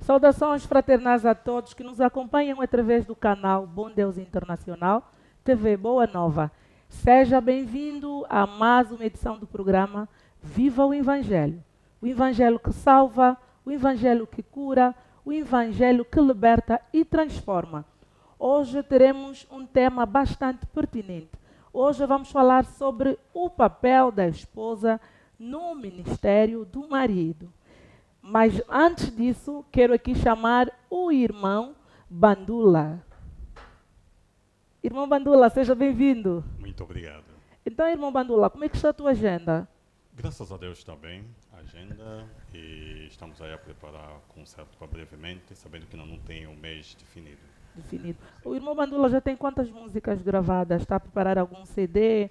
Saudações fraternais a todos que nos acompanham através do canal Bom Deus Internacional, TV Boa Nova. Seja bem-vindo a mais uma edição do programa Viva o Evangelho. O Evangelho que salva, o Evangelho que cura, o Evangelho que liberta e transforma. Hoje teremos um tema bastante pertinente. Hoje vamos falar sobre o papel da esposa no ministério do marido. Mas antes disso, quero aqui chamar o irmão Bandula. Irmão Bandula, seja bem-vindo. Muito obrigado. Então, irmão Bandula, como é que está a tua agenda? Graças a Deus está bem a agenda e estamos aí a preparar o concerto para brevemente, sabendo que ainda não tem um mês definido. Definido. O irmão Bandula já tem quantas músicas gravadas? Está a preparar algum CD?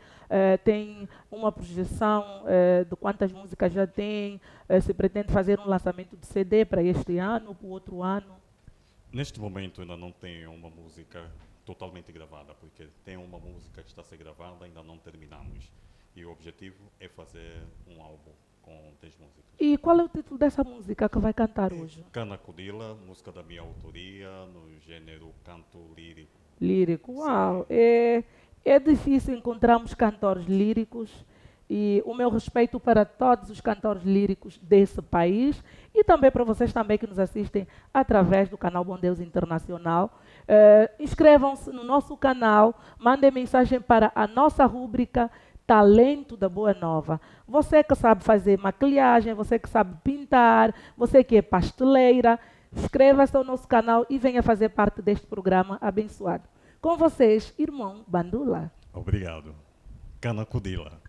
Tem uma projeção de quantas músicas já tem? Se pretende fazer um lançamento de CD para este ano, para o outro ano? Neste momento ainda não tenho uma música totalmente gravada, porque tem uma música que está a ser gravada, ainda não terminamos. E o objetivo é fazer um álbum com 10 músicas. E qual é o título dessa música que vai cantar hoje? Cana Codila, música da minha autoria, no gênero canto lírico. Lírico, uau! É difícil encontrarmos cantores líricos e o meu respeito para todos os cantores líricos desse país e também para vocês também que nos assistem através do canal Bom Deus Internacional. Inscrevam-se no nosso canal, mandem mensagem para a nossa rúbrica Talento da Boa Nova. Você que sabe fazer maquilhagem, você que sabe pintar, você que é pasteleira, inscreva-se ao nosso canal e venha fazer parte deste programa abençoado. Com vocês, irmão Bandula. Obrigado. Cana Codila.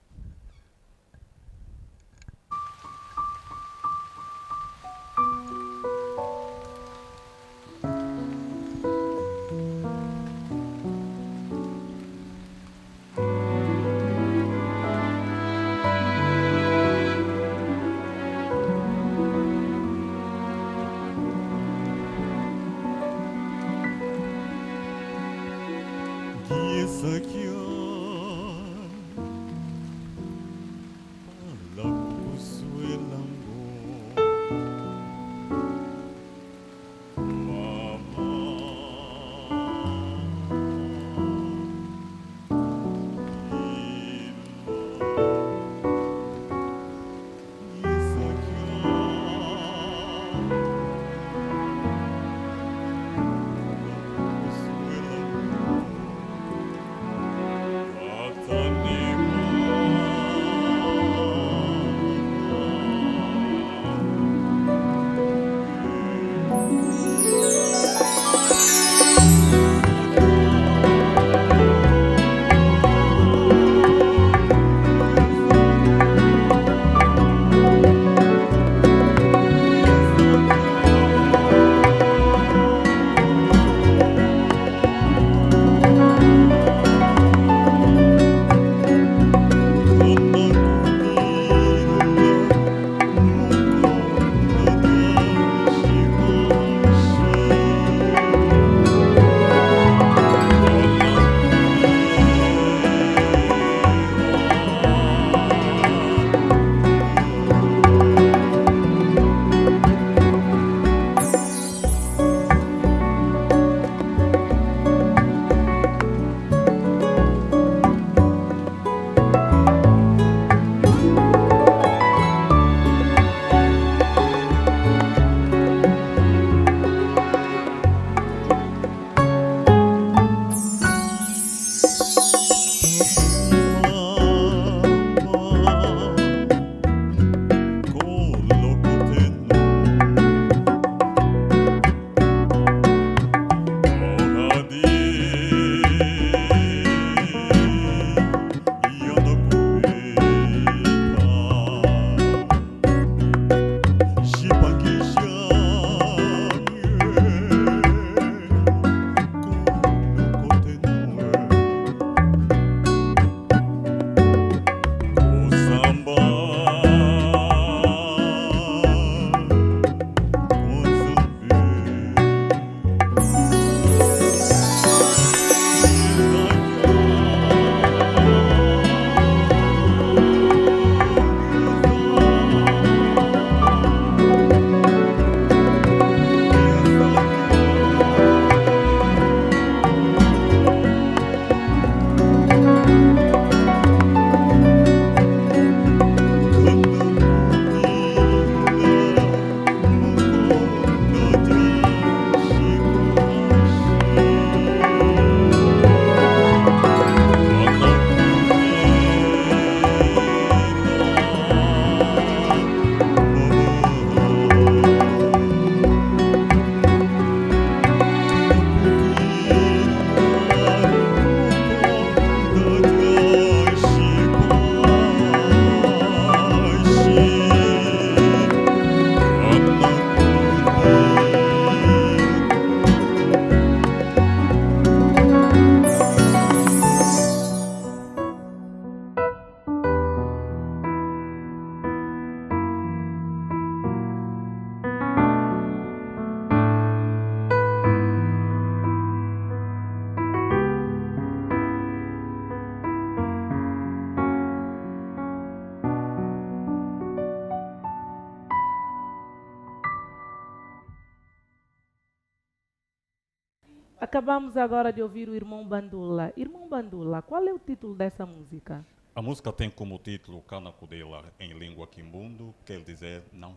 Acabamos agora de ouvir o Irmão Bandula. Irmão Bandula, qual é o título dessa música? A música tem como título Canacudela, em língua quimbundo, quer dizer não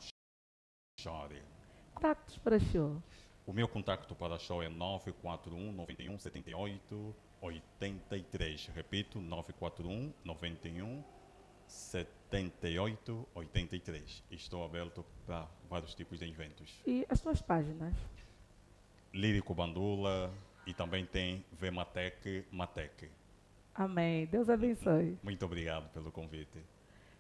chore. Contactos para show. O meu contacto para show é 941 91 78 83. Repito, 941 91 78 83. Estou aberto para vários tipos de eventos. E as suas páginas? Lírico Bandula e também tem Vematec Matec. Amém. Deus abençoe. Muito obrigado pelo convite.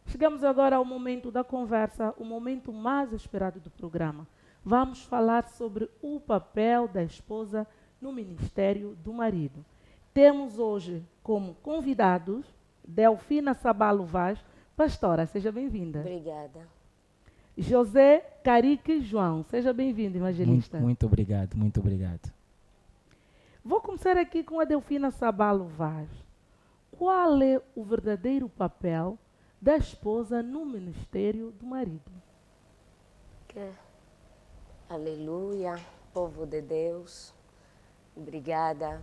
Chegamos agora ao momento da conversa, o momento mais esperado do programa. Vamos falar sobre o papel da esposa no ministério do marido. Temos hoje como convidados Delfina Sabalo Vaz. Pastora, seja bem-vinda. Obrigada. José Carique João, seja bem-vindo, evangelista. Muito obrigado, muito obrigado. Vou começar aqui com a Delfina Sabalo Vaz. Qual é o verdadeiro papel da esposa no ministério do marido? Aleluia, povo de Deus. Obrigada.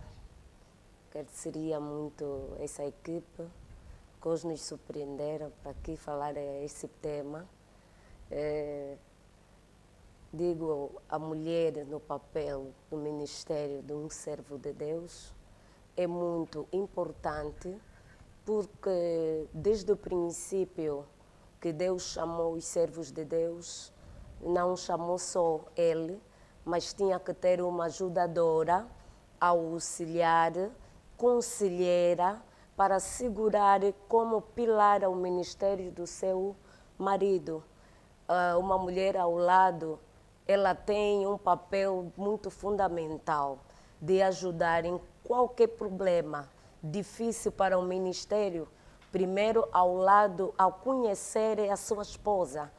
Agradeceria muito essa equipe que hoje nos surpreenderam para aqui falar esse tema. Digo, a mulher no papel do ministério de um servo de Deus é muito importante, porque desde o princípio que Deus chamou os servos de Deus, não chamou só ele, mas tinha que ter uma ajudadora, auxiliar, conselheira, para segurar como pilar ao ministério do seu marido. Uma mulher ao lado, ela tem um papel muito fundamental de ajudar em qualquer problema difícil para o ministério, primeiro ao lado, ao conhecer a sua esposa,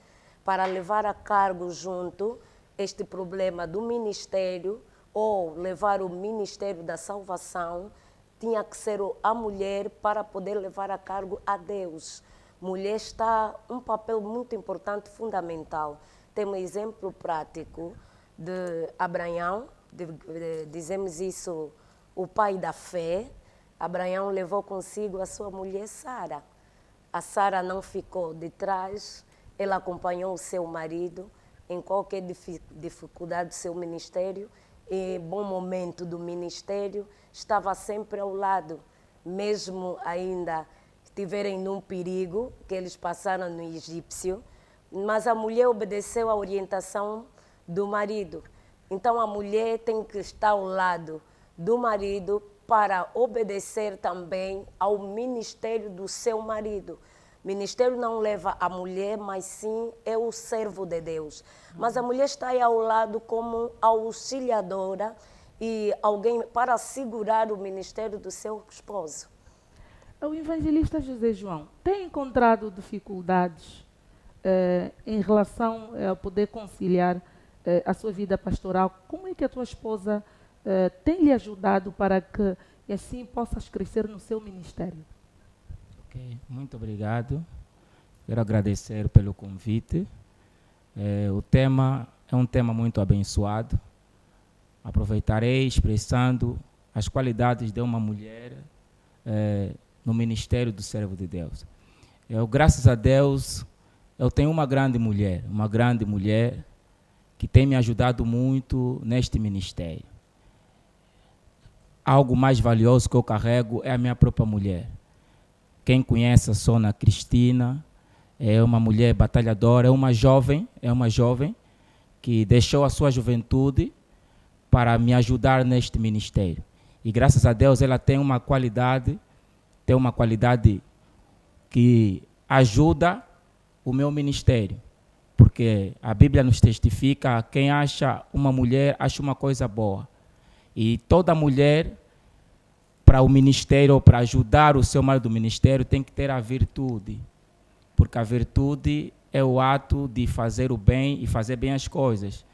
para levar a cargo junto este problema do ministério ou levar o ministério da salvação, tinha que ser a mulher para poder levar a cargo a Deus. Mulher está um papel muito importante, fundamental. Tem um exemplo prático de Abraão, dizemos isso, o pai da fé. Abraão levou consigo a sua mulher Sara. A Sara não ficou de trás, ela acompanhou o seu marido em qualquer dificuldade do seu ministério, em bom momento do ministério, estava sempre ao lado, mesmo ainda estiverem num perigo que eles passaram no egípcio, mas a mulher obedeceu à orientação do marido. Então a mulher tem que estar ao lado do marido para obedecer também ao ministério do seu marido. O ministério não leva a mulher, mas sim é o servo de Deus. Mas a mulher está aí ao lado como auxiliadora e alguém para segurar o ministério do seu esposo. O evangelista José João tem encontrado dificuldades em relação a poder conciliar a sua vida pastoral? Como é que a tua esposa tem lhe ajudado para que assim possas crescer no seu ministério? Ok, muito obrigado. Quero agradecer pelo convite. O tema é um tema muito abençoado. Aproveitarei expressando as qualidades de uma mulher no ministério do servo de Deus. Graças a Deus, eu tenho uma grande mulher que tem me ajudado muito neste ministério. Algo mais valioso que eu carrego é a minha própria mulher. Quem conhece a Sona Cristina é uma mulher batalhadora, é uma jovem que deixou a sua juventude para me ajudar neste ministério. E graças a Deus ela tem uma qualidade que ajuda o meu ministério. Porque a Bíblia nos testifica, quem acha uma mulher, acha uma coisa boa. E toda mulher, para o ministério, ou para ajudar o seu marido do ministério, tem que ter a virtude. Porque a virtude é o ato de fazer o bem e fazer bem as coisas.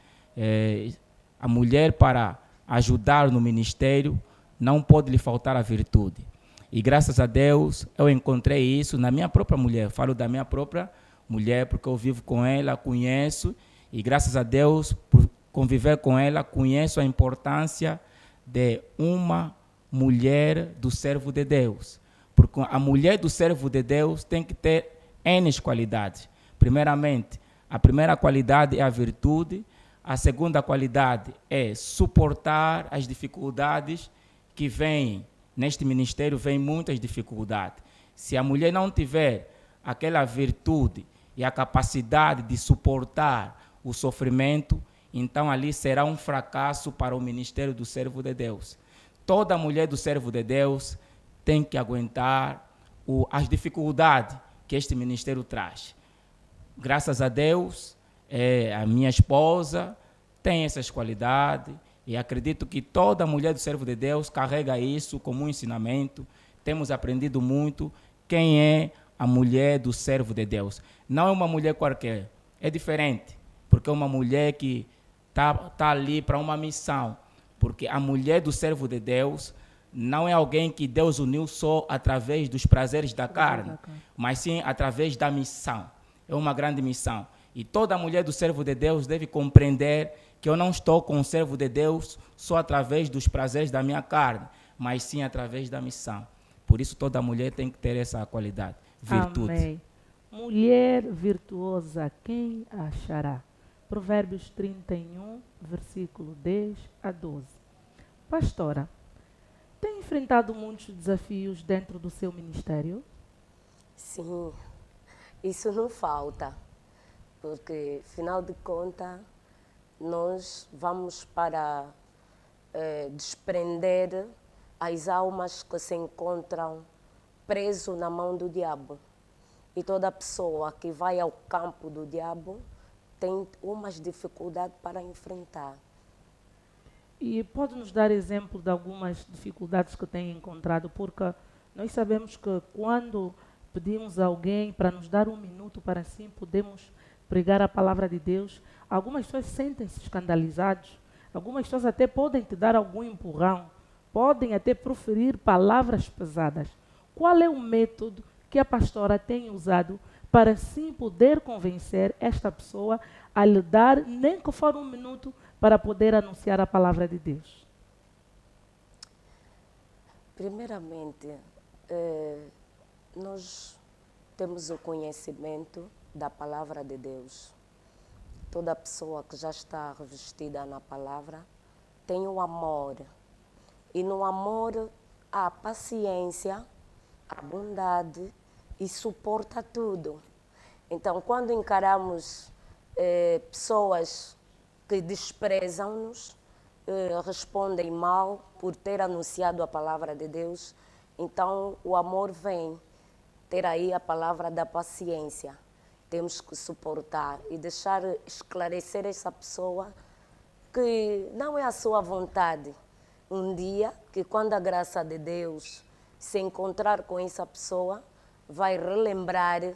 A mulher, para ajudar no ministério, não pode lhe faltar a virtude. E graças a Deus, eu encontrei isso na minha própria mulher. Falo da minha própria mulher porque eu vivo com ela, conheço. E graças a Deus, por conviver com ela, conheço a importância de uma mulher do servo de Deus. Porque a mulher do servo de Deus tem que ter N qualidades. Primeiramente, a primeira qualidade é a virtude, a segunda qualidade é suportar as dificuldades que vêm. Neste ministério vêm muitas dificuldades. Se a mulher não tiver aquela virtude e a capacidade de suportar o sofrimento, então ali será um fracasso para o ministério do servo de Deus. Toda mulher do servo de Deus tem que aguentar as dificuldades que este ministério traz. Graças a Deus, a minha esposa tem essas qualidades e acredito que toda mulher do servo de Deus carrega isso como um ensinamento. Temos aprendido muito quem é a mulher do servo de Deus. Não é uma mulher qualquer, é diferente, porque é uma mulher que está ali para uma missão. Porque a mulher do servo de Deus não é alguém que Deus uniu só através dos prazeres da carne, mas sim através da missão. É uma grande missão. E toda mulher do servo de Deus deve compreender que eu não estou com o servo de Deus só através dos prazeres da minha carne, mas sim através da missão. Por isso toda mulher tem que ter essa qualidade, virtude. Amém. Mulher virtuosa, quem a achará? Provérbios 31, versículo 10 a 12. Pastora, tem enfrentado muitos desafios dentro do seu ministério? Sim, isso não falta, porque, afinal de contas, nós vamos para desprender as almas que se encontram presas na mão do diabo. E toda pessoa que vai ao campo do diabo tem umas dificuldades para enfrentar. E pode nos dar exemplo de algumas dificuldades que tem encontrado? Porque nós sabemos que quando pedimos a alguém para nos dar um minuto para assim podemos pregar a palavra de Deus, algumas pessoas sentem-se escandalizados, algumas pessoas até podem te dar algum empurrão, podem até proferir palavras pesadas. Qual é o método que a pastora tem usado para assim poder convencer esta pessoa a lhe dar, nem que for um minuto, para poder anunciar a palavra de Deus? Primeiramente, nós temos o conhecimento da palavra de Deus. Toda pessoa que já está revestida na palavra tem o amor. E no amor há paciência, a bondade e suporta tudo. Então, quando encaramos pessoas que desprezam-nos, respondem mal por ter anunciado a palavra de Deus, então o amor vem ter aí a palavra da paciência. Temos que suportar e deixar esclarecer essa pessoa que não é a sua vontade. Um dia, que quando a graça de Deus se encontrar com essa pessoa, vai relembrar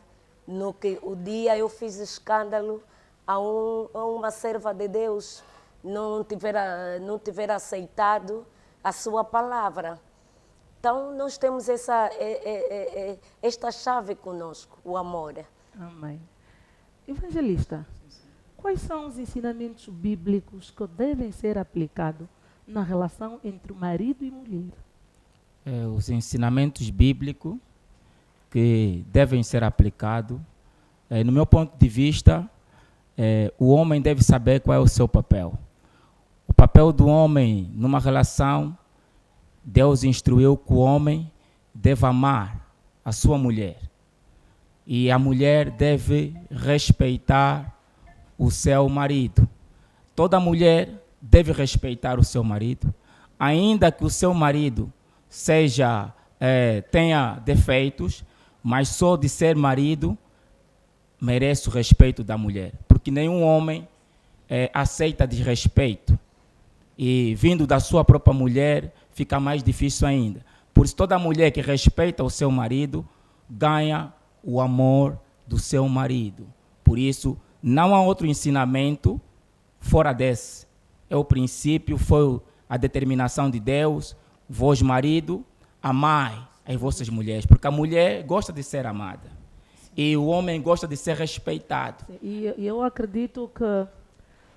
no que o dia eu fiz escândalo a uma serva de Deus, não tiver aceitado a sua palavra. Então, nós temos esta chave conosco, o amor. Amém. Evangelista, quais são os ensinamentos bíblicos que devem ser aplicados na relação entre o marido e mulher? Os ensinamentos bíblicos que devem ser aplicados, no meu ponto de vista, o homem deve saber qual é o seu papel. O papel do homem numa relação, Deus instruiu que o homem deve amar a sua mulher. E a mulher deve respeitar o seu marido. Toda mulher deve respeitar o seu marido, ainda que o seu marido tenha defeitos, mas só de ser marido merece o respeito da mulher, porque nenhum homem aceita desrespeito. E vindo da sua própria mulher, fica mais difícil ainda. Por isso, toda mulher que respeita o seu marido ganha o amor do seu marido. Por isso, não há outro ensinamento fora desse. É o princípio, foi a determinação de Deus. Vós, marido, amai as vossas mulheres, porque a mulher gosta de ser amada. E o homem gosta de ser respeitado. E eu acredito que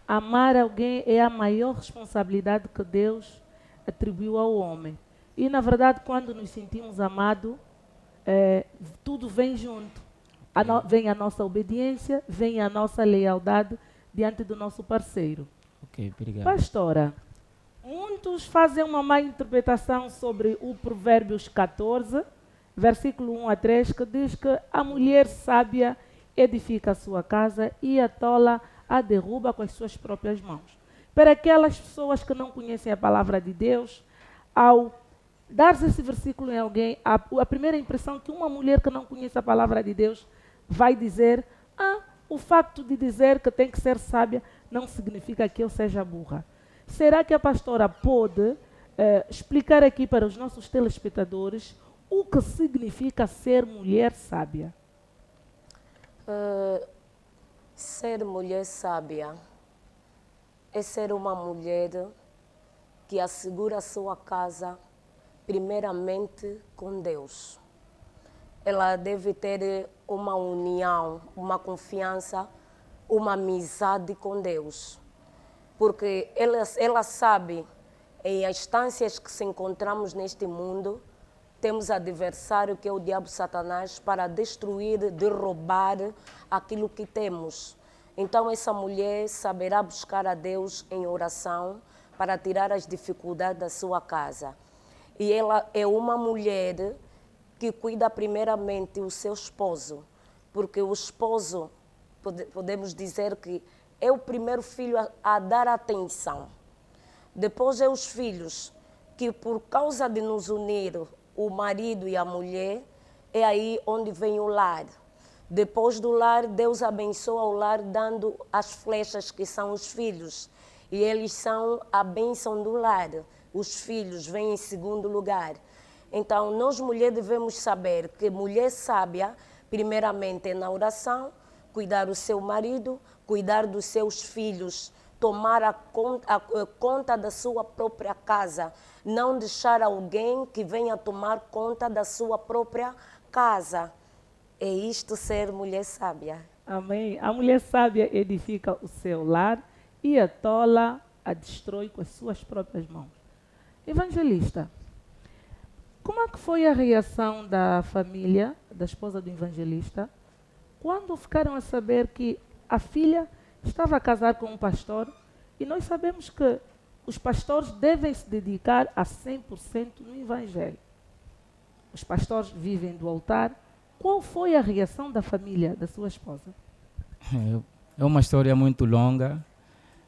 amar alguém é a maior responsabilidade que Deus atribuiu ao homem. E, na verdade, quando nos sentimos amados, tudo vem junto. Vem a nossa obediência, vem a nossa lealdade diante do nosso parceiro. Ok, obrigado. Pastora, muitos fazem uma má interpretação sobre o Provérbios 14, versículo 1 a 3, que diz que a mulher sábia edifica a sua casa e a tola a derruba com as suas próprias mãos. Para aquelas pessoas que não conhecem a palavra de Deus, ao dar esse versículo em alguém, a primeira impressão que uma mulher que não conhece a palavra de Deus vai dizer: o facto de dizer que tem que ser sábia não significa que eu seja burra. Será que a pastora pode explicar aqui para os nossos telespectadores o que significa ser mulher sábia? Ser mulher sábia é ser uma mulher que assegura a sua casa primeiramente com Deus. Ela deve ter uma união, uma confiança, uma amizade com Deus. Porque ela sabe, em instâncias que se encontramos neste mundo, temos adversário que é o diabo Satanás para destruir, derrubar aquilo que temos. Então essa mulher saberá buscar a Deus em oração para tirar as dificuldades da sua casa. E ela é uma mulher que cuida primeiramente o seu esposo, porque o esposo, podemos dizer que é o primeiro filho a dar atenção. Depois é os filhos, que por causa de nos unir, o marido e a mulher, é aí onde vem o lar. Depois do lar, Deus abençoa o lar dando as flechas que são os filhos. E eles são a bênção do lar. Os filhos vêm em segundo lugar. Então, nós mulheres devemos saber que mulher sábia, primeiramente é na oração, cuidar do seu marido, cuidar dos seus filhos, tomar a conta da sua própria casa, não deixar alguém que venha tomar conta da sua própria casa. É isto ser mulher sábia. Amém. A mulher sábia edifica o seu lar e a tola a destrói com as suas próprias mãos. Evangelista, como é que foi a reação da família, da esposa do evangelista, quando ficaram a saber que a filha estava a casar com um pastor? E nós sabemos que os pastores devem se dedicar a 100% no evangelho. Os pastores vivem do altar. Qual foi a reação da família da sua esposa? É uma história muito longa.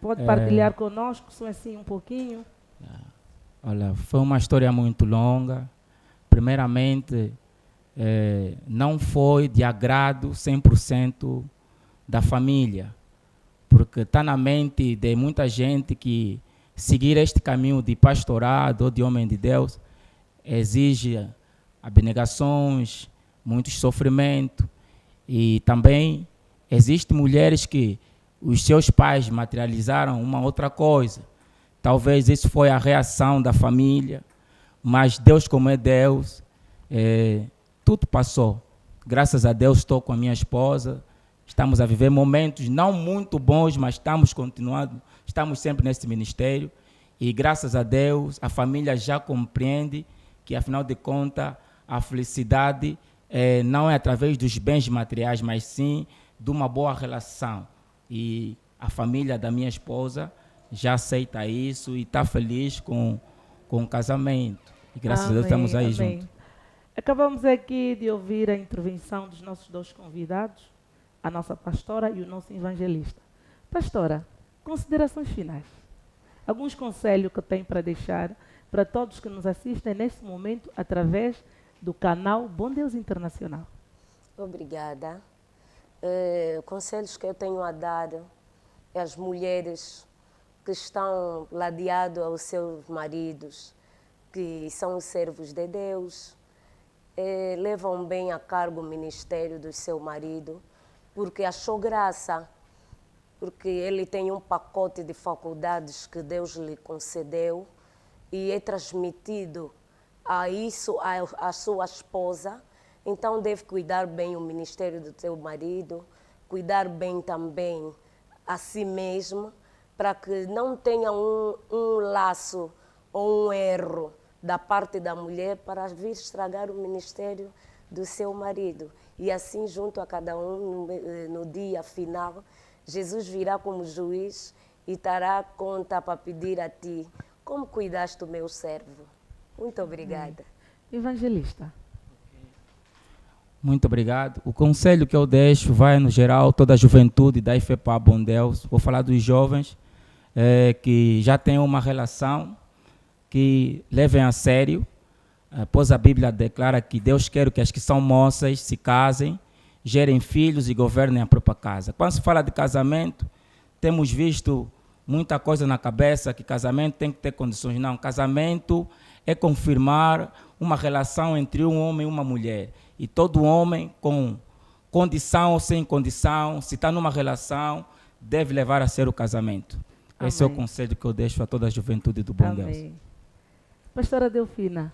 Pode partilhar conosco, só assim um pouquinho? Olha, foi uma história muito longa. Primeiramente, não foi de agrado 100% da família, porque está na mente de muita gente que seguir este caminho de pastorado ou de homem de Deus exige abnegações, muito sofrimento, e também existem mulheres que os seus pais materializaram uma outra coisa. Talvez isso foi a reação da família, mas Deus, como é Deus, tudo passou. Graças a Deus estou com a minha esposa, estamos a viver momentos não muito bons, mas estamos continuando, estamos sempre nesse ministério, e graças a Deus a família já compreende que, afinal de contas, a felicidade não é através dos bens materiais, mas sim de uma boa relação. E a família da minha esposa já aceita isso e está feliz com o casamento. E graças a Deus estamos aí juntos. Acabamos aqui de ouvir a intervenção dos nossos dois convidados, a nossa pastora e o nosso evangelista. Pastora, considerações finais. Alguns conselhos que tem para deixar para todos que nos assistem nesse momento através do canal Bom Deus Internacional. Obrigada. Conselhos que eu tenho a dar às mulheres que estão ladeadas aos seus maridos, que são os servos de Deus, levam bem a cargo o ministério do seu marido, porque achou graça, porque ele tem um pacote de faculdades que Deus lhe concedeu e é transmitido a isso, a sua esposa. Então deve cuidar bem o ministério do seu marido, cuidar bem também a si mesmo, para que não tenha um laço ou um erro da parte da mulher para vir estragar o ministério do seu marido. E assim, junto a cada um, no dia final, Jesus virá como juiz e dará conta para pedir a ti: como cuidaste do meu servo? Muito obrigada. Evangelista. Muito obrigado. O conselho que eu deixo vai, no geral, toda a juventude da IFEPA Bom Deus. Vou falar dos jovens que já têm uma relação, que levem a sério, pois a Bíblia declara que Deus quer que as que são moças se casem, gerem filhos e governem a própria casa. Quando se fala de casamento, temos visto muita coisa na cabeça, que casamento tem que ter condições. Não, casamento é confirmar uma relação entre um homem e uma mulher. E todo homem, com condição ou sem condição, se está numa relação, deve levar a ser o casamento. Amém. Esse é o conselho que eu deixo a toda a juventude do Bom Deus. Amém. Pastora Delfina,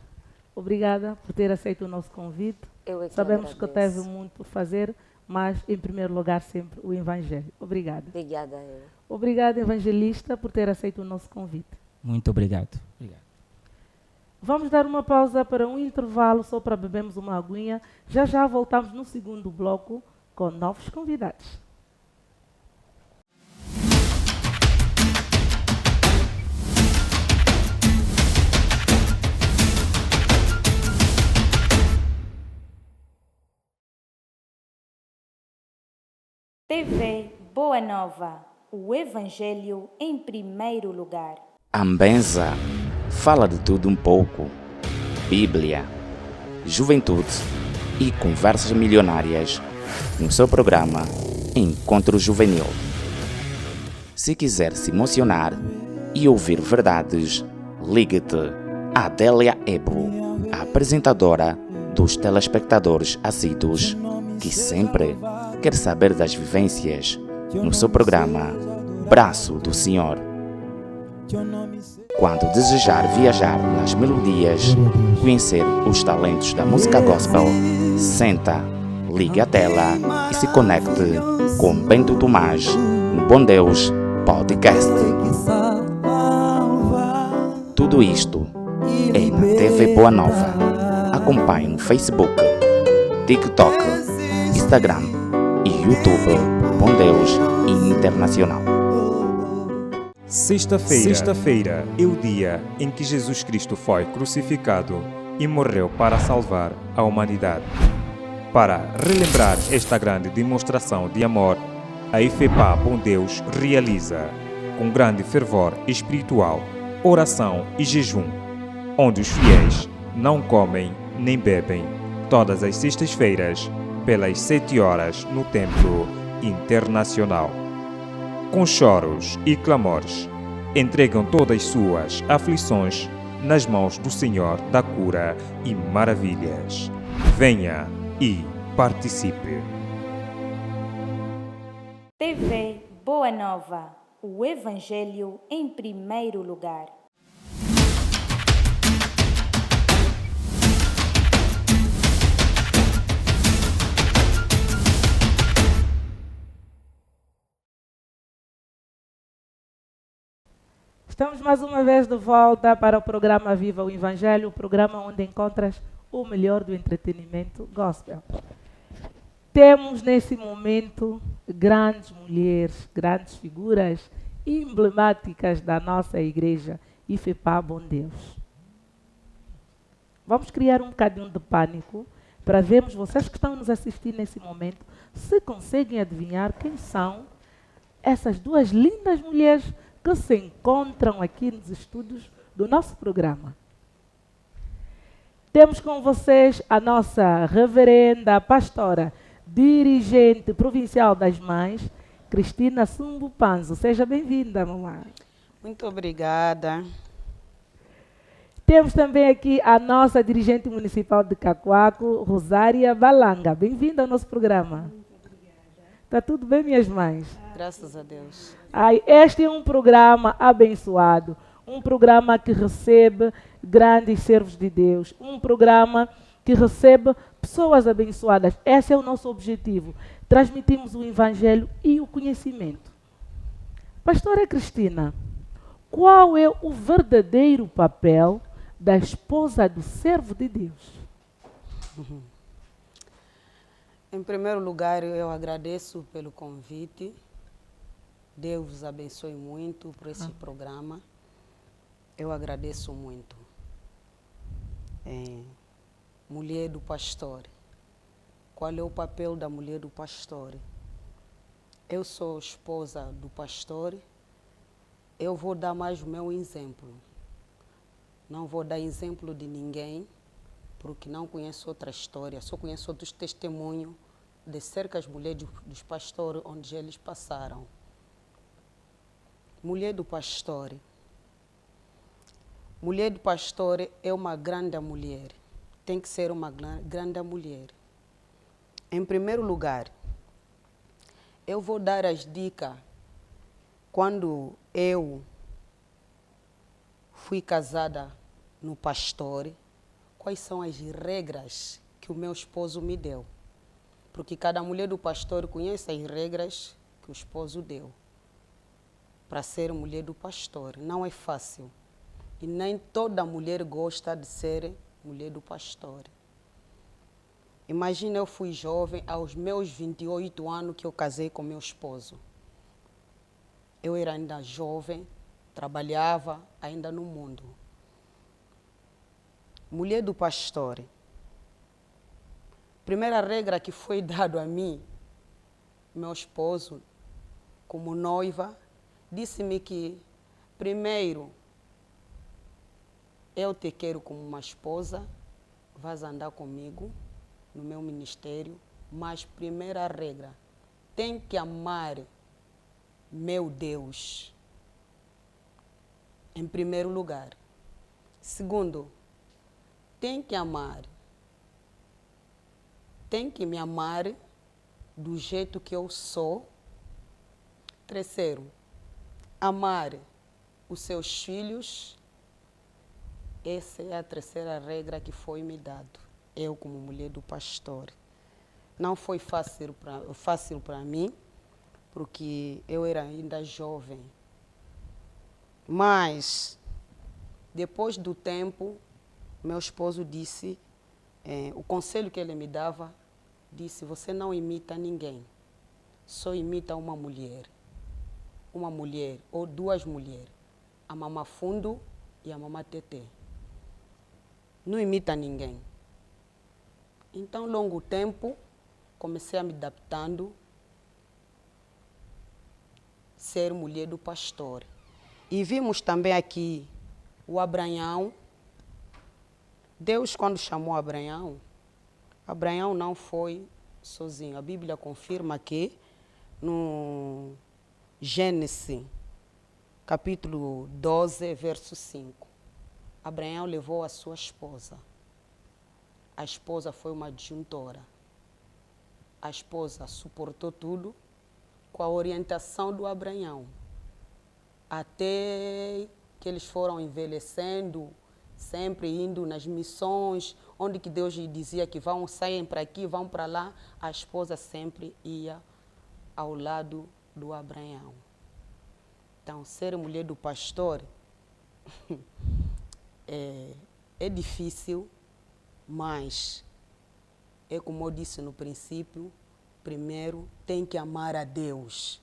obrigada por ter aceito o nosso convite. Eu é que Sabemos que agradeço. teve muito por fazer, mas, em primeiro lugar, sempre o Evangelho. Obrigada. Obrigada, eu. Obrigada, Evangelista, por ter aceito o nosso convite. Muito obrigado. Vamos dar uma pausa para um intervalo, só para bebermos uma aguinha. Já já voltamos no segundo bloco com novos convidados. TV Boa Nova, o Evangelho em primeiro lugar. Ambenza fala de tudo um pouco: Bíblia, juventude e conversas milionárias no seu programa Encontro Juvenil. Se quiser se emocionar e ouvir verdades, ligue-te a Adélia Ebo, a apresentadora dos telespectadores assíduos que sempre quer saber das vivências no seu programa Braço do Senhor. Quando desejar viajar nas melodias, conhecer os talentos da música gospel, senta, ligue a tela e se conecte com Bento Tomás no Bom Deus Podcast. Tudo isto é na TV Boa Nova. Acompanhe no Facebook, TikTok, Instagram e YouTube Bom Deus Internacional. Sexta-feira é o dia em que Jesus Cristo foi crucificado e morreu para salvar a humanidade. Para relembrar esta grande demonstração de amor, a IFEPA Bom Deus realiza, com grande fervor espiritual, oração e jejum, onde os fiéis não comem nem bebem, todas as sextas-feiras, pelas 7 horas no Templo Internacional. Com choros e clamores, entregam todas suas aflições nas mãos do Senhor da cura e maravilhas. Venha e participe. TV Boa Nova, o Evangelho em primeiro lugar. Estamos mais uma vez de volta para o programa Viva o Evangelho, o programa onde encontras o melhor do entretenimento gospel. Temos nesse momento grandes mulheres, grandes figuras emblemáticas da nossa igreja IFEPA Bom Deus. Vamos criar um bocadinho de pânico para vermos vocês que estão nos assistindo nesse momento se conseguem adivinhar quem são essas duas lindas mulheres que se encontram aqui nos estúdios do nosso programa. Temos com vocês a nossa reverenda pastora, dirigente provincial das mães, Cristina Sumbo Panzo. Seja bem-vinda, mamãe. Muito obrigada. Temos também aqui a nossa dirigente municipal de Cacoaco, Rosária Balanga. Bem-vinda ao nosso programa. Muito obrigada. Está tudo bem, minhas mães? Graças a Deus. Este é um programa abençoado, um programa que recebe grandes servos de Deus, um programa que recebe pessoas abençoadas. Esse é o nosso objetivo. Transmitimos o Evangelho e o conhecimento. Pastora Cristina, qual é o verdadeiro papel da esposa do servo de Deus? Em primeiro lugar, eu agradeço pelo convite. Deus vos abençoe muito por esse programa. Eu agradeço muito. Mulher do pastor. Qual é o papel da mulher do pastor? Eu sou esposa do pastor. Eu vou dar mais o meu exemplo. Não vou dar exemplo de ninguém, porque não conheço outra história. Só conheço outros testemunhos de cercas mulheres dos pastores onde eles passaram. Mulher do pastor. Mulher do pastor é uma grande mulher. Tem que ser uma grande mulher. Em primeiro lugar, eu vou dar as dicas. Quando eu fui casada no pastor, quais são as regras que o meu esposo me deu? Porque cada mulher do pastor conhece as regras que o esposo deu para ser mulher do pastor. Não é fácil. E nem toda mulher gosta de ser mulher do pastor. Imagina, eu fui jovem, aos meus 28 anos que eu casei com meu esposo. Eu era ainda jovem, trabalhava ainda no mundo. Mulher do pastor. Primeira regra que foi dada a mim, meu esposo, como noiva, disse-me que, primeiro, eu te quero como uma esposa, vais andar comigo no meu ministério, mas primeira regra, tem que amar meu Deus, em primeiro lugar. Segundo, tem que me amar do jeito que eu sou. Terceiro, amar os seus filhos. Essa é a terceira regra que foi me dado. Eu, como mulher do pastor. Não foi fácil para mim, porque eu era ainda jovem. Mas, depois do tempo, meu esposo disse, o conselho que ele me dava, disse, você não imita ninguém, só imita uma mulher ou duas mulheres, a mamá fundo e a mamá tetê. Não imita ninguém. Então, longo tempo, comecei a me adaptando, ser mulher do pastor. E vimos também aqui o Abraão. Deus, quando chamou Abraão não foi sozinho. A Bíblia confirma que no Gênesis, capítulo 12, verso 5, Abraão levou a sua esposa. A esposa foi uma adjuntora. A esposa suportou tudo com a orientação do Abraão. Até que eles foram envelhecendo, sempre indo nas missões, onde que Deus dizia que vão, saem para aqui, vão para lá, a esposa sempre ia ao lado do Abraão. Então, ser mulher do pastor é difícil, mas é como eu disse no princípio, primeiro tem que amar a Deus.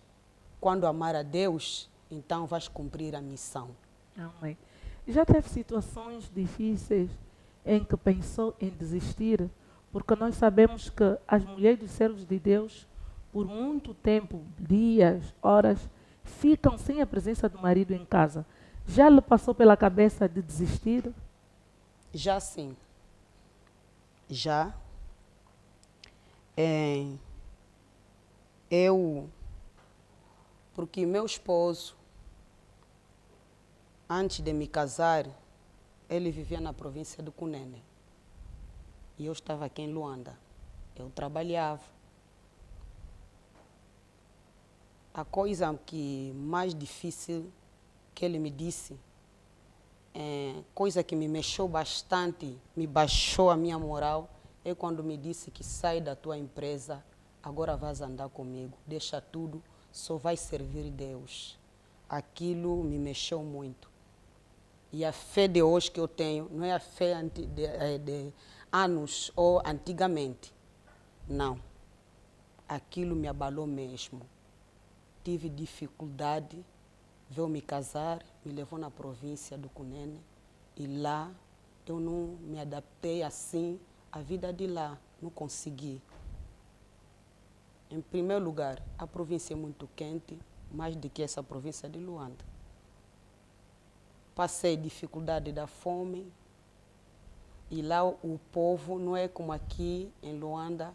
Quando amar a Deus, então vais cumprir a missão. Amém. Já teve situações difíceis em que pensou em desistir? Porque nós sabemos que as mulheres dos servos de Deus, por muito tempo, dias, horas, ficam sem a presença do marido em casa. Já lhe passou pela cabeça de desistir? Já sim. Já. Porque meu esposo, antes de me casar, ele vivia na província do Cunene. E eu estava aqui em Luanda. Eu trabalhava. A coisa que mais difícil que ele me disse, coisa que me mexeu bastante, me baixou a minha moral, é quando me disse que sai da tua empresa, agora vais andar comigo, deixa tudo, só vai servir Deus. aquilo me mexeu muito. E a fé de hoje que eu tenho não é a fé de anos ou antigamente. Não. Aquilo me abalou mesmo. Tive dificuldade, veio me casar, me levou na província do Cunene. E lá eu não me adaptei assim à vida de lá, não consegui. Em primeiro lugar, a província é muito quente, mais do que essa província de Luanda. Passei dificuldade da fome, e lá o povo não é como aqui em Luanda.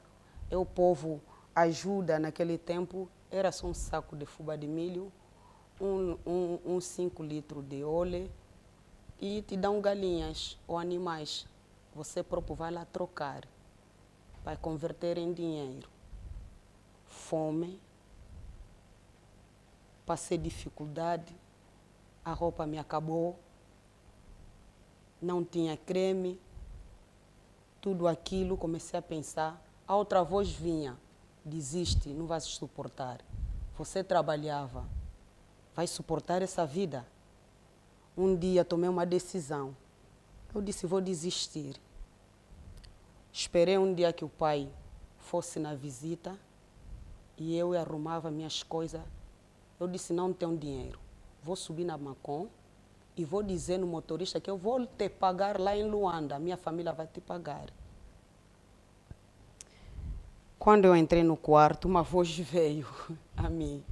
O povo ajuda naquele tempo, era só um saco de fubá de milho, 5 litros de óleo, e te dão galinhas ou animais. Você próprio vai lá trocar, para converter em dinheiro. Fome, passei dificuldade, a roupa me acabou, não tinha creme, tudo aquilo, comecei a pensar. A outra voz vinha, desiste, não vai suportar. Você trabalhava, vai suportar essa vida? Um dia tomei uma decisão, eu disse, vou desistir. Esperei um dia que o pai fosse na visita e eu arrumava minhas coisas. Eu disse, não tenho dinheiro, vou subir na Macon e vou dizer no motorista que eu vou te pagar lá em Luanda, minha família vai te pagar. Quando eu entrei no quarto, uma voz veio a mim.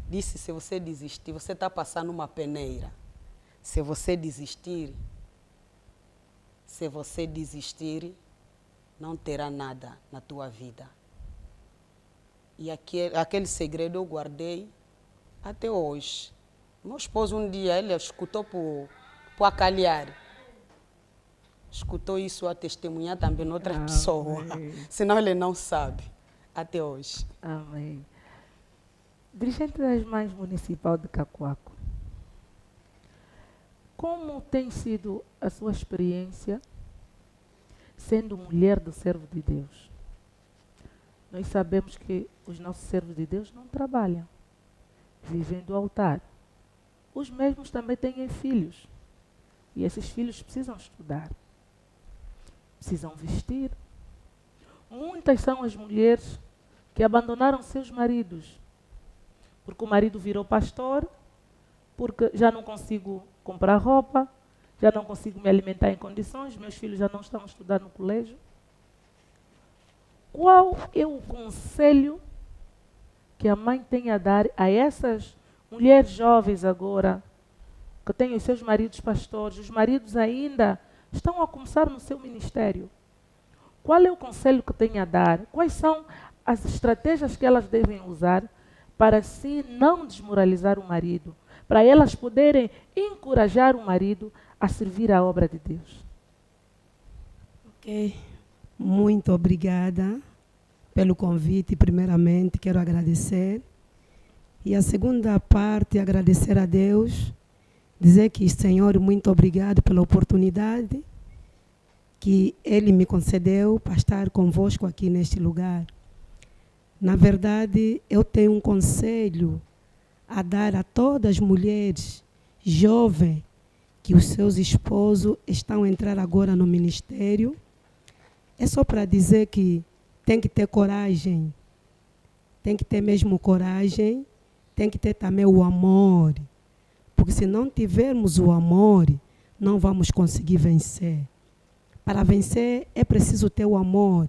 Disse, se você desistir, você está passando uma peneira. Se você desistir, não terá nada na tua vida. E aquele segredo eu guardei até hoje. Meu esposo um dia, ele escutou por acalhar. Escutou isso a testemunhar também outras pessoas. Senão ele não sabe, até hoje. Amém. Dirigente das Mães Municipal de Cacoaco, como tem sido a sua experiência sendo mulher do servo de Deus? Nós sabemos que os nossos servos de Deus não trabalham, vivem do altar. Os mesmos também têm filhos. E esses filhos precisam estudar, precisam vestir. Muitas são as mulheres que abandonaram seus maridos, porque o marido virou pastor, porque já não consigo comprar roupa, já não consigo me alimentar em condições, meus filhos já não estão a estudar no colégio. Qual é o conselho que a mãe tem a dar a essas mulheres jovens agora, que têm os seus maridos pastores, os maridos ainda estão a começar no seu ministério? Qual é o conselho que tem a dar? Quais são as estratégias que elas devem usar para assim não desmoralizar o marido, para elas poderem encorajar o marido a servir a obra de Deus? Ok, muito obrigada pelo convite. Primeiramente, quero agradecer. E a segunda parte, agradecer a Deus, dizer que, Senhor, muito obrigado pela oportunidade que Ele me concedeu para estar convosco aqui neste lugar. Na verdade, eu tenho um conselho a dar a todas as mulheres jovens que os seus esposos estão a entrar agora no ministério. É só para dizer que tem que ter coragem, tem que ter mesmo coragem, tem que ter também o amor, porque se não tivermos o amor, não vamos conseguir vencer. Para vencer é preciso ter o amor.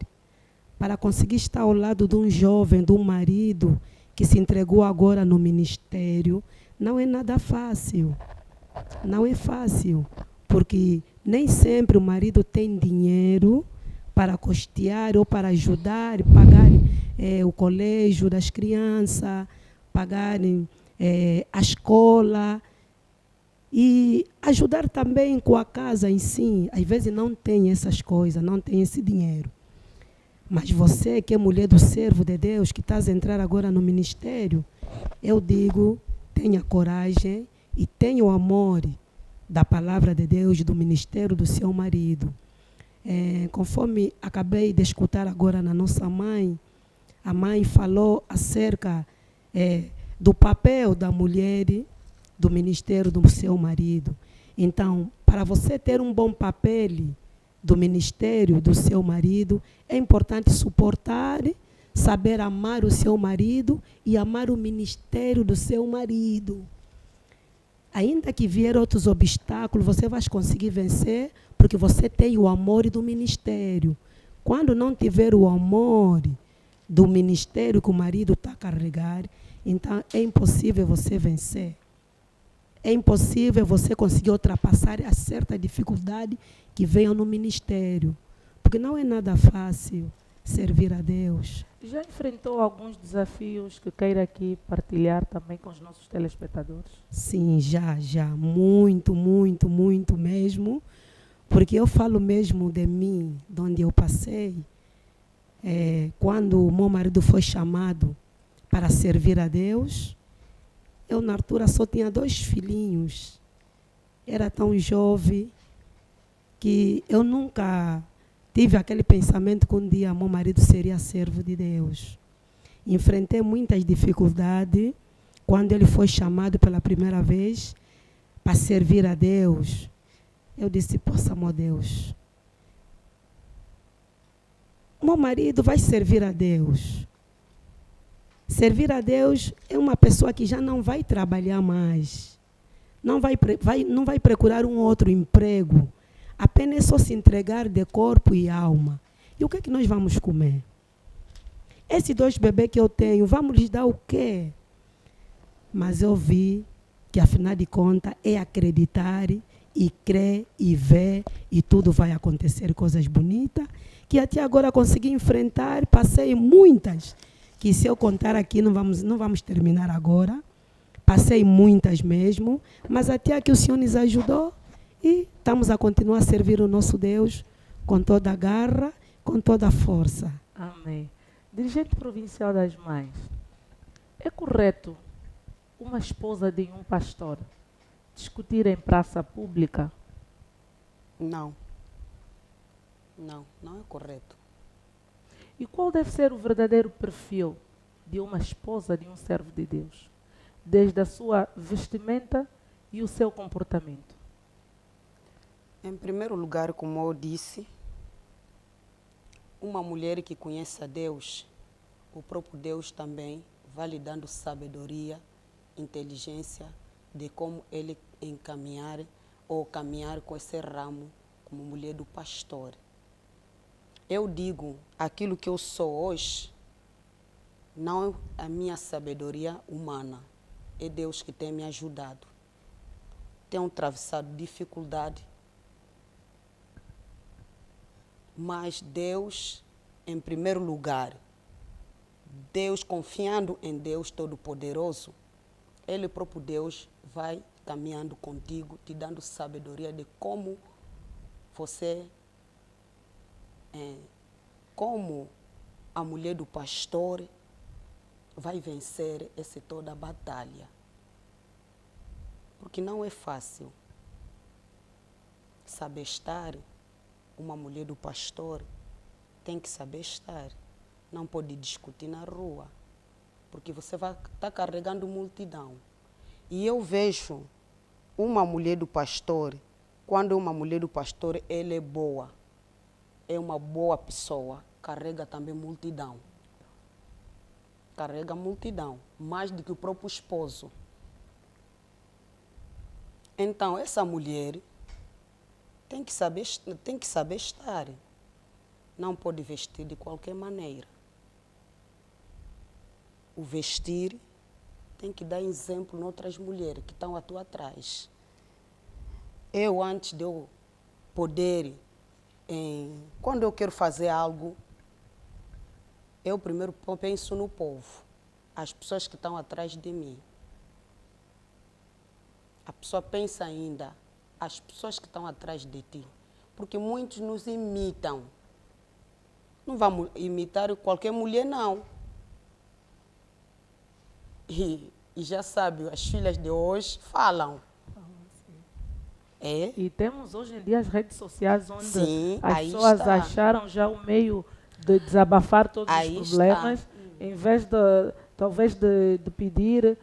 Para conseguir estar ao lado de um jovem, de um marido que se entregou agora no ministério, não é nada fácil. Não é fácil, porque nem sempre o marido tem dinheiro para custear ou para ajudar, pagar o colégio das crianças, pagar a escola e ajudar também com a casa em si. Às vezes não tem essas coisas, não tem esse dinheiro. Mas você que é mulher do servo de Deus, que estás a entrar agora no ministério, eu digo, tenha coragem e tenha o amor da palavra de Deus, do ministério do seu marido. Conforme acabei de escutar agora na nossa mãe, a mãe falou acerca do papel da mulher, do ministério do seu marido. Então, para você ter um bom papel do ministério do seu marido, é importante suportar, saber amar o seu marido e amar o ministério do seu marido. Ainda que vier outros obstáculos, você vai conseguir vencer, porque você tem o amor do ministério. Quando não tiver o amor do ministério que o marido está a carregar, então é impossível você vencer. É impossível você conseguir ultrapassar a certa dificuldade que venha no ministério. Porque não é nada fácil servir a Deus. Já enfrentou alguns desafios que queira aqui partilhar também com os nossos telespectadores? Sim, já. Muito mesmo. Porque eu falo mesmo de mim, de onde eu passei. Quando o meu marido foi chamado para servir a Deus, eu na altura só tinha 2 filhinhos. Era tão jovem que eu nunca tive aquele pensamento que um dia meu marido seria servo de Deus. Enfrentei muitas dificuldades quando ele foi chamado pela primeira vez para servir a Deus. Eu disse, poxa, meu Deus, meu marido vai servir a Deus. Servir a Deus é uma pessoa que já não vai trabalhar mais. Não vai procurar um outro emprego. Apenas só se entregar de corpo e alma. E o que é que nós vamos comer? Esses 2 bebês que eu tenho, vamos lhes dar o quê? Mas eu vi que, afinal de contas, é acreditar e crer e ver e tudo vai acontecer, coisas bonitas, que até agora consegui enfrentar, passei muitas, que se eu contar aqui não vamos terminar agora, passei muitas mesmo, mas até que o Senhor nos ajudou e estamos a continuar a servir o nosso Deus com toda a garra, com toda a força. Amém. Dirigente provincial das mães, é correto uma esposa de um pastor discutir em praça pública? Não é correto. E qual deve ser o verdadeiro perfil de uma esposa de um servo de Deus? Desde a sua vestimenta e o seu comportamento. Em primeiro lugar, como eu disse, uma mulher que conhece a Deus, o próprio Deus também vai lhe dando sabedoria, inteligência de como ele encaminhar ou caminhar com esse ramo como mulher do pastor. Eu digo, aquilo que eu sou hoje, não é a minha sabedoria humana, é Deus que tem me ajudado. Tenho atravessado dificuldade, mas Deus, em primeiro lugar, Deus, confiando em Deus Todo-Poderoso, Ele próprio Deus vai caminhando contigo, te dando sabedoria de como você, como a mulher do pastor vai vencer essa toda a batalha. Porque não é fácil saber estar. Uma mulher do pastor tem que saber estar. Não pode discutir na rua, porque você vai estar carregando multidão. E eu vejo uma mulher do pastor, quando uma mulher do pastor ela é boa, é uma boa pessoa, carrega também multidão. Carrega multidão, mais do que o próprio esposo. Então, essa mulher tem que saber estar. Não pode vestir de qualquer maneira. O vestir tem que dar exemplo em outras mulheres que estão à tua atrás. Eu, antes de eu poder, quando eu quero fazer algo, eu primeiro penso no povo, as pessoas que estão atrás de mim. A pessoa pensa ainda, as pessoas que estão atrás de ti, porque muitos nos imitam. Não vamos imitar qualquer mulher, não. E já sabe, as filhas de hoje falam. É? E temos hoje em dia as redes sociais onde Sim, as pessoas acharam já o meio de desabafar todos aí os problemas, em vez de talvez de pedir,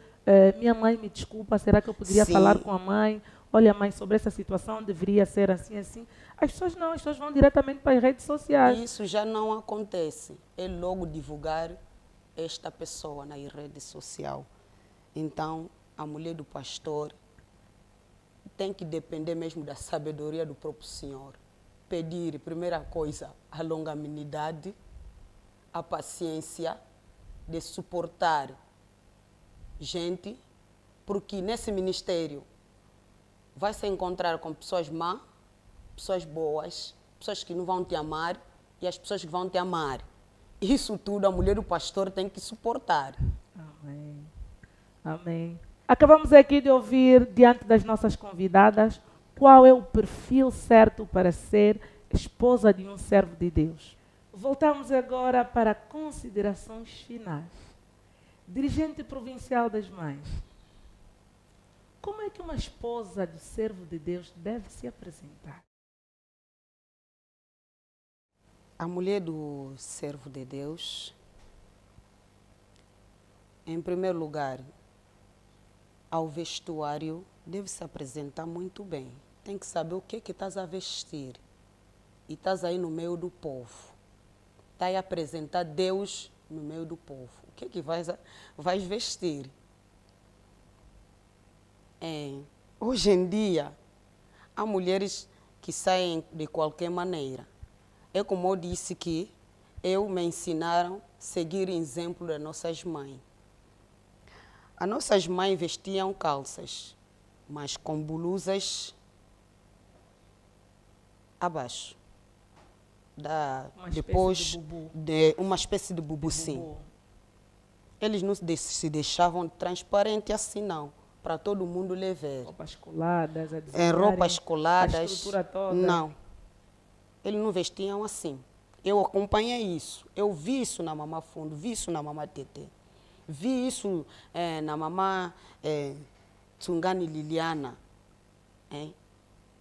minha mãe me desculpa, será que eu poderia Sim. falar com a mãe? Olha, mãe, sobre essa situação deveria ser assim, assim. As pessoas não, as pessoas vão diretamente para as redes sociais. Isso já não acontece. É logo divulgar esta pessoa na rede social. Então, a mulher do pastor tem que depender mesmo da sabedoria do próprio Senhor. Pedir, primeira coisa, a longanimidade, a paciência de suportar gente, porque nesse ministério vai se encontrar com pessoas más, pessoas boas, pessoas que não vão te amar e as pessoas que vão te amar. Isso tudo a mulher do pastor tem que suportar. Amém. Amém. Acabamos aqui de ouvir, diante das nossas convidadas, qual é o perfil certo para ser esposa de um servo de Deus. Voltamos agora para considerações finais. Dirigente provincial das mães, como é que uma esposa de servo de Deus deve se apresentar? A mulher do servo de Deus, em primeiro lugar, ao vestuário, deve se apresentar muito bem. Tem que saber o que estás a vestir. E estás aí no meio do povo. Está a apresentar Deus no meio do povo. O que vais vestir? Hoje em dia, há mulheres que saem de qualquer maneira. É como eu disse que me ensinaram a seguir o exemplo das nossas mães. As nossas mães vestiam calças, mas com blusas abaixo. Depois de uma espécie de bubu, sim. Eles não se deixavam transparente assim, não, para todo mundo ler. Roupas coladas, roupas coladas. A estrutura toda. Não. Eles não vestiam assim. Eu acompanhei isso. Eu vi isso na Mamá Fundo, vi isso na Mamá Tete. Vi isso na Mamá Tsungani Liliana.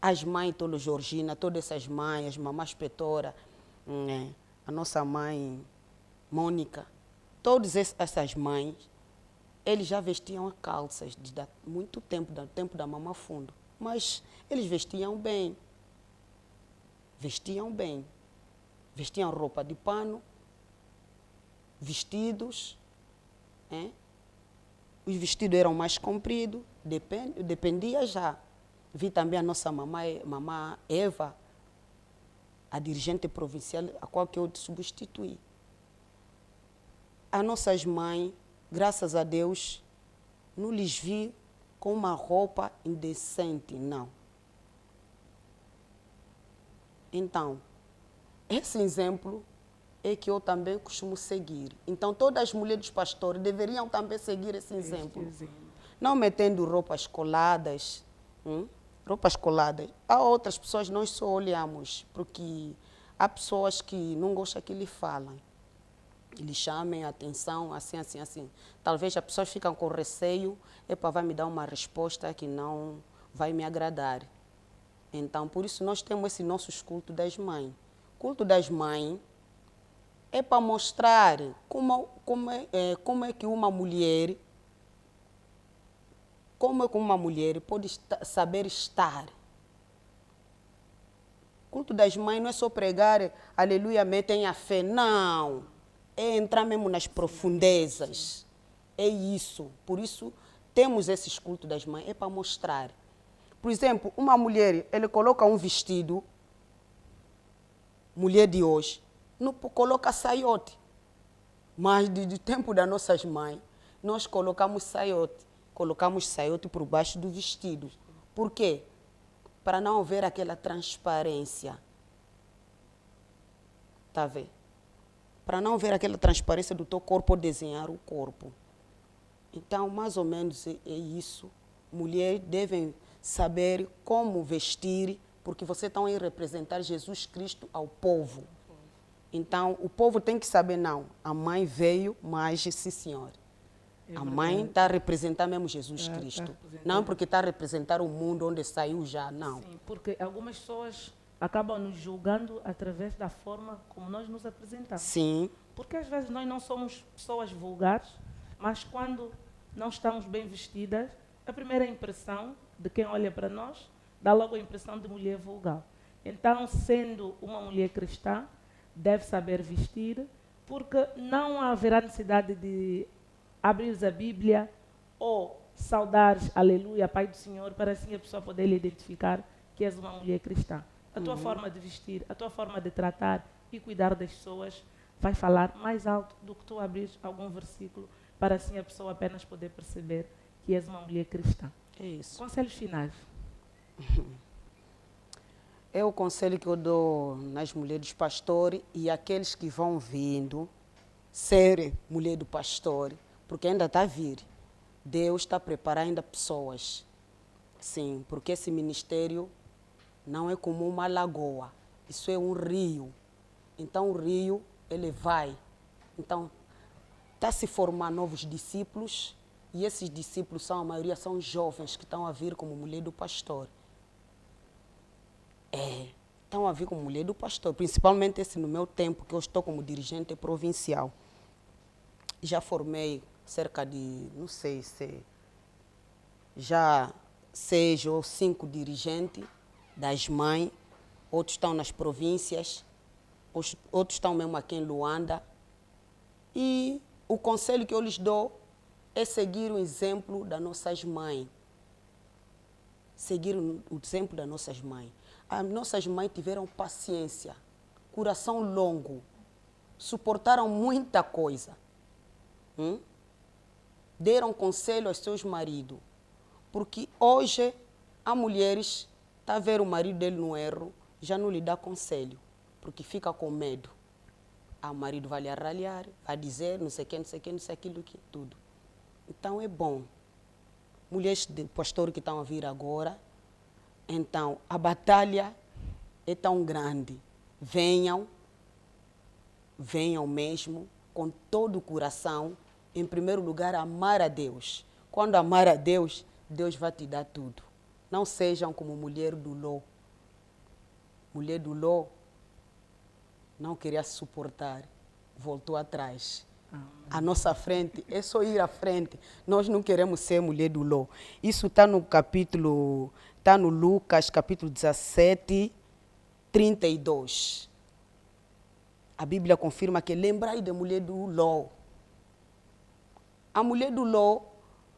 As mães todas, Georgina, todas essas mães, as mamás Petora, a nossa mãe Mônica, todas essas mães, eles já vestiam calças de muito tempo, do tempo da Mamá Fundo. Mas eles vestiam bem. Vestiam bem. Vestiam roupa de pano, vestidos. Os vestidos eram mais compridos, dependia já. Vi também a nossa mamã Eva, a dirigente provincial, a qual que eu substituí. As nossas mães, graças a Deus, não lhes vi com uma roupa indecente, não. Então, esse exemplo é que eu também costumo seguir. Então, todas as mulheres dos pastores deveriam também seguir esse exemplo. Não metendo roupas coladas. Roupas coladas. Há outras pessoas, nós só olhamos, porque há pessoas que não gostam que lhe falem. Eles chamem a atenção, assim, assim, assim. Talvez as pessoas ficam com receio, vai me dar uma resposta que não vai me agradar. Então, por isso, nós temos esse nosso culto das mães. Culto das mães é para mostrar como é que uma mulher pode saber estar. Culto das mães não é só pregar, aleluia, tenha fé, não. É entrar mesmo nas profundezas. É isso. Por isso, temos esses cultos das mães, é para mostrar. Por exemplo, uma mulher, ela coloca um vestido, mulher de hoje, não coloca saiote. Mas do tempo das nossas mães, nós colocamos saiote. Colocamos saiote por baixo do vestido. Por quê? Para não haver aquela transparência. Está a ver? Para não haver aquela transparência do teu corpo ou desenhar o corpo. Então, mais ou menos é isso. Mulheres devem saber como vestir, porque você está aí representar Jesus Cristo ao povo. Então, o povo tem que saber, não, a mãe veio, mas sim, senhor. A mãe está a representar mesmo Jesus Cristo. Não porque está a representar o mundo onde saiu já, não. Sim, porque algumas pessoas acabam nos julgando através da forma como nós nos apresentamos. Sim. Porque às vezes nós não somos pessoas vulgares, Mas quando não estamos bem vestidas, a primeira impressão de quem olha para nós dá logo a impressão de mulher vulgar. Então, sendo uma mulher cristã, deve saber vestir, porque não haverá necessidade de abrir a Bíblia ou saudares, aleluia, Pai do Senhor, para assim a pessoa poder lhe identificar que és uma mulher cristã. A tua forma de vestir, a tua forma de tratar e cuidar das pessoas vai falar mais alto do que tu abrires algum versículo, para assim a pessoa apenas poder perceber que és uma mulher cristã. É isso. Conselhos finais. É o conselho que eu dou nas mulheres do pastor e aqueles que vão vindo ser mulher do pastor, porque ainda está a vir. Deus está preparando ainda pessoas. Sim, porque esse ministério não é como uma lagoa, isso é um rio. Então o rio, ele vai. Então, está a se formar novos discípulos e esses discípulos, a maioria são jovens que estão a vir como mulher do pastor. Estão a vir como mulher do pastor, principalmente esse no meu tempo, que eu estou como dirigente provincial. Já formei cerca de, não sei se já 6 ou 5 dirigentes das mães, outros estão nas províncias, outros estão mesmo aqui em Luanda. E o conselho que eu lhes dou é seguir o exemplo das nossas mães. Seguir o exemplo das nossas mães. As nossas mães tiveram paciência, coração longo, suportaram muita coisa. Deram conselho aos seus maridos. Porque hoje, há mulheres, está a ver o marido dele no erro, já não lhe dá conselho, porque fica com medo. O marido vai lhe arralhar, vai dizer não sei o que, não sei o que, não sei aquilo, que tudo. Então é bom. Mulheres de pastor que estão a vir agora, então a batalha é tão grande. Venham mesmo, com todo o coração, em primeiro lugar, amar a Deus. Quando amar a Deus, Deus vai te dar tudo. Não sejam como mulher do Ló. Mulher do Ló não queria suportar, voltou atrás. A nossa frente é só ir à frente. Nós não queremos ser mulher do Ló. Isso está no capítulo, está no Lucas, capítulo 17, 32. A Bíblia confirma que lembrai da mulher do Ló. A mulher do Ló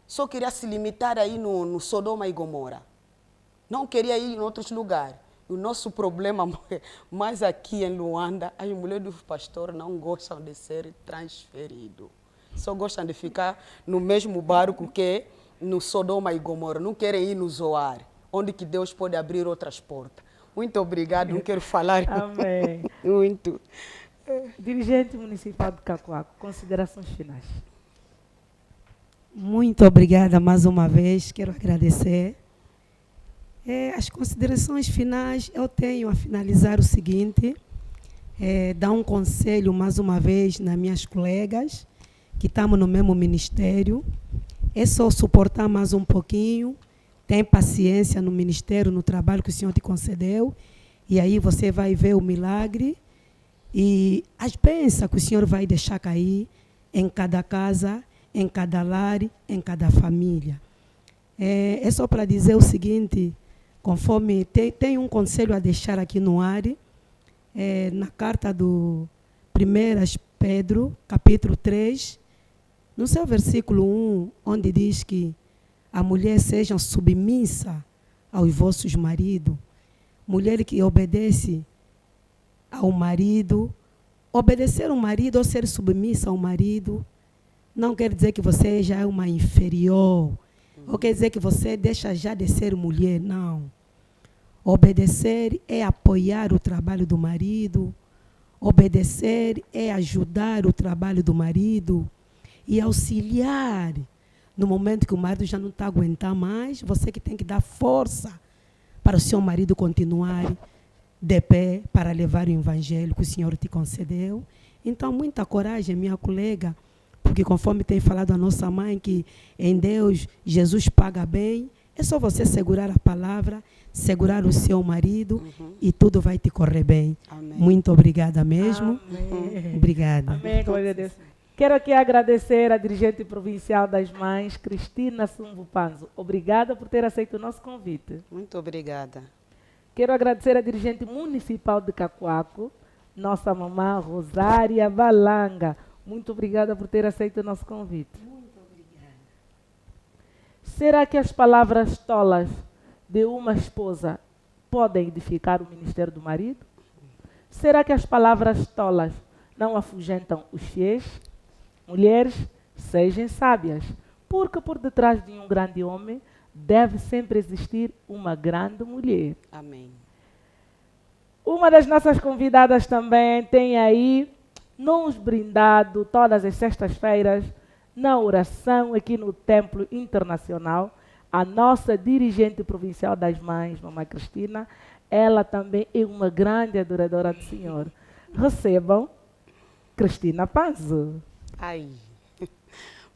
só queria se limitar aí no Sodoma e Gomorra. Não queria ir em outros lugares. O nosso problema, mais aqui em Luanda, as mulheres do pastor não gostam de ser transferidas. Só gostam de ficar no mesmo barco que no Sodoma e Gomorra. Não querem ir no Zoar, onde que Deus pode abrir outras portas. Muito obrigado, não quero falar. Amém. Muito. Dirigente municipal de Cacoaco, considerações finais. Muito obrigada mais uma vez, quero agradecer. As considerações finais, eu tenho a finalizar o seguinte, dar um conselho mais uma vez nas minhas colegas, que estamos no mesmo ministério, é só suportar mais um pouquinho, tem paciência no ministério, no trabalho que o Senhor te concedeu, e aí você vai ver o milagre, e as bênçãos que o Senhor vai deixar cair em cada casa, em cada lar, em cada família. É só para dizer o seguinte, conforme tem um conselho a deixar aqui no ar, na carta do 1 Pedro, capítulo 3, no seu versículo 1, onde diz que a mulher seja submissa aos vossos maridos, mulher que obedece ao marido, obedecer ao marido ou ser submissa ao marido, não quer dizer que você já é uma inferior, ou quer dizer que você deixa já de ser mulher, não. Obedecer é apoiar o trabalho do marido, obedecer é ajudar o trabalho do marido e auxiliar. No momento que o marido já não está aguentando mais, você que tem que dar força para o seu marido continuar de pé para levar o evangelho que o Senhor te concedeu. Então, muita coragem, minha colega, porque conforme tem falado a nossa mãe, que em Deus Jesus paga bem, é só você segurar a palavra, segurar o seu marido e tudo vai te correr bem. Amém. Muito obrigada mesmo. Amém. Obrigada. Amém, glória a Deus. Quero aqui agradecer à dirigente provincial das mães, Cristina Sumbu Panzo. Obrigada por ter aceito o nosso convite. Muito obrigada. Quero agradecer à dirigente municipal de Cacoaco, nossa mamã Rosária Balanga. Muito obrigada por ter aceito o nosso convite. Muito obrigada. Será que as palavras tolas de uma esposa podem edificar o ministério do marido? Será que as palavras tolas não afugentam os fiéis? Mulheres, sejam sábias, porque por detrás de um grande homem deve sempre existir uma grande mulher. Amém. Uma das nossas convidadas também tem aí nos brindado todas as sextas-feiras na oração aqui no Templo Internacional. A nossa dirigente provincial das mães, Mamãe Cristina, ela também é uma grande adoradora do Senhor. Recebam Cristina Panzo. Ai,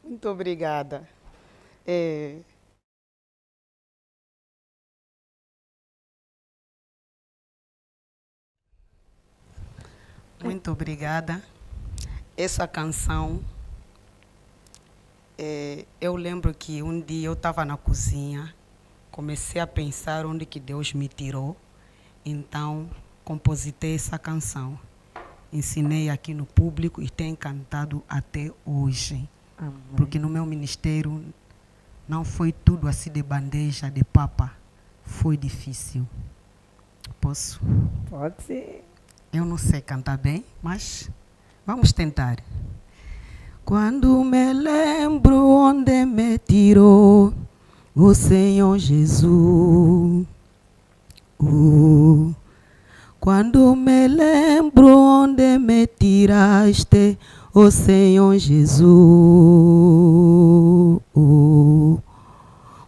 muito obrigada. Muito obrigada. Essa canção, eu lembro que um dia eu estava na cozinha, comecei a pensar onde que Deus me tirou, então compositei essa canção. Ensinei aqui no público e tenho cantado até hoje. Amém. Porque no meu ministério não foi tudo assim de bandeja, de papa. Foi difícil. Posso? Pode ser. Eu não sei cantar bem, mas vamos tentar. Quando me lembro onde me tirou o Senhor Jesus. Quando me lembro onde me tiraste, ó Senhor Jesus.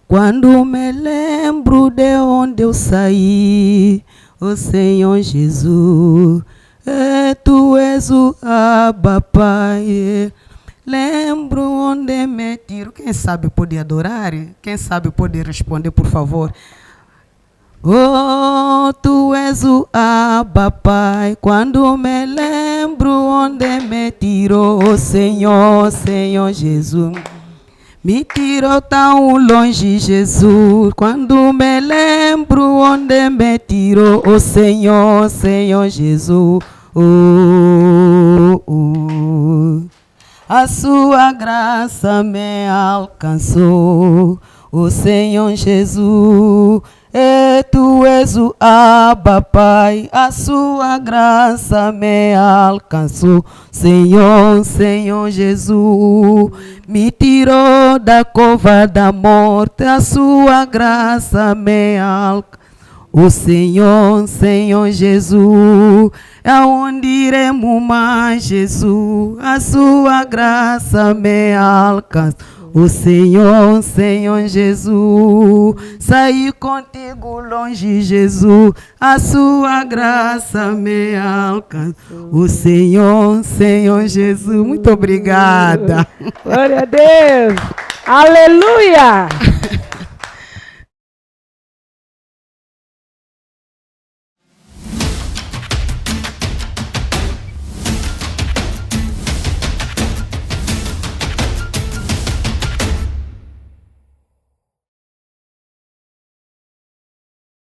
Quando me lembro de onde eu saí, ó Senhor Jesus. Tu és o Abba Pai. Lembro onde me tirou. Quem sabe pode adorar? Quem sabe pode responder, por favor? Oh, tu és o Abba Pai, quando me lembro onde me tirou, Senhor, Senhor Jesus. Me tirou tão longe, Jesus, quando me lembro onde me tirou, oh Senhor, Senhor Jesus. A sua graça me alcançou, oh Senhor Jesus. Tu és o Abba Pai, a sua graça me alcançou, Senhor, Senhor Jesus. Me tirou da cova da morte, a sua graça me alcançou, o Senhor, Senhor Jesus. Aonde iremos mais, Jesus? A sua graça me alcançou, o Senhor, Senhor Jesus. Saí contigo longe, Jesus. A sua graça me alcançou, o Senhor, Senhor Jesus. Muito obrigada. Glória a Deus. Aleluia.